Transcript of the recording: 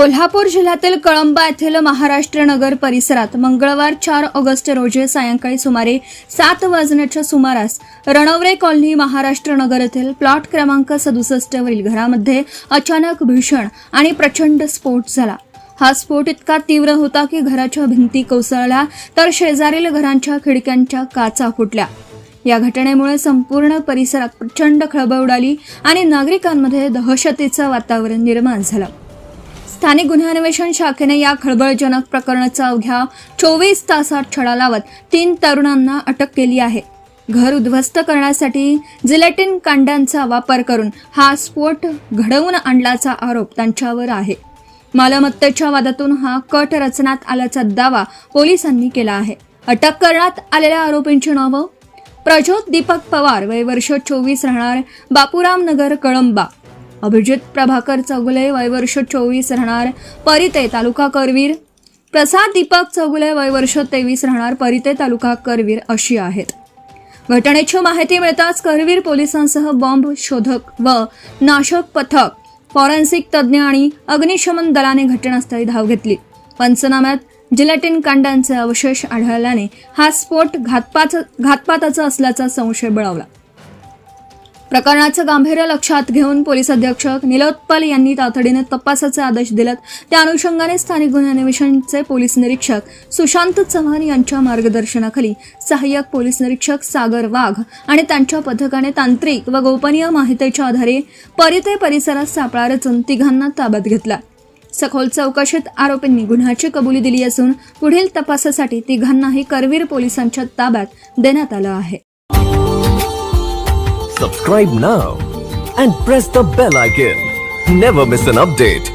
कोल्हापूर जिल्ह्यातील कळंबा येथील महाराष्ट्र नगर परिसरात मंगळवार 4 ऑगस्ट रोजी सायंकाळी सुमारे 7 वाजण्याच्या सुमारास रणवरे कॉलनी महाराष्ट्र नगर येथील प्लॉट क्रमांक 67 वरील घरामध्ये अचानक भीषण आणि प्रचंड स्फोट झाला। हा स्फोट इतका तीव्र होता की घराच्या भिंती कोसळल्या तर शेजारील घरांच्या खिडक्यांच्या काचा फुटल्या। या घटनेमुळे संपूर्ण परिसरात प्रचंड खळबळ उडाली आणि नागरिकांमध्ये दहशतीचं वातावरण निर्माण झालं। स्थानिक गुन्हे अन्वेषण शाखेने या खळबळजनक प्रकरणाचा अवघ्या 24 तासात छडा लावत 3 तरुणांना अटक केली आहे। घर उद्ध्वस्त करण्यासाठी जिलेटिन कांड्यांचा वापर करून हा स्फोट घडवून आणल्याचा आरोप त्यांच्यावर आहे। मालमत्तेच्या वादातून हा कट रचण्यात आल्याचा दावा पोलिसांनी केला आहे। अटक करण्यात आलेल्या आरोपींची नावं: प्रज्योत दीपक पवार, वय वर्ष 24, राहणार बापूराम नगर कळंबा; अभिजित प्रभाकर चौगुले, वय वर्ष 24, राहणार परिते तालुका करवीर; प्रसाद दीपक चौगुले, वय वर्ष 23, राहणार परिते तालुका करवीर अशी आहेत। घटनेची माहिती मिळताच करवीर पोलिसांसह बॉम्ब शोधक व नाशक पथक, फॉरेन्सिक तज्ज्ञ आणि अग्निशमन दलाने घटनास्थळी धाव घेतली। पंचनाम्यात जिलेटिन कांड्यांचे अवशेष आढळल्याने हा स्फोट घातपाताचा असल्याचा संशय बळावला। प्रकरणाचं गांभीर्य लक्षात घेऊन पोलीस अधीक्षक निलोत्पल यांनी तातडीने तपासाचे आदेश दिलेत। त्या अनुषंगाने स्थानिक गुन्हे अन्वेषणचे पोलीस निरीक्षक सुशांत चव्हाण यांच्या मार्गदर्शनाखाली सहाय्यक पोलीस निरीक्षक सागर वाघ आणि त्यांच्या पथकाने तांत्रिक व गोपनीय माहितीच्या आधारे परिते परिसरात सापळा रचून तिघांना ताब्यात घेतला। सखोल चौकशीत आरोपींनी गुन्ह्याची कबुली दिली असून पुढील तपासासाठी तिघांनाही करवीर पोलिसांच्या ताब्यात देण्यात आलं आहे। Subscribe now and press the bell icon. Never miss an update.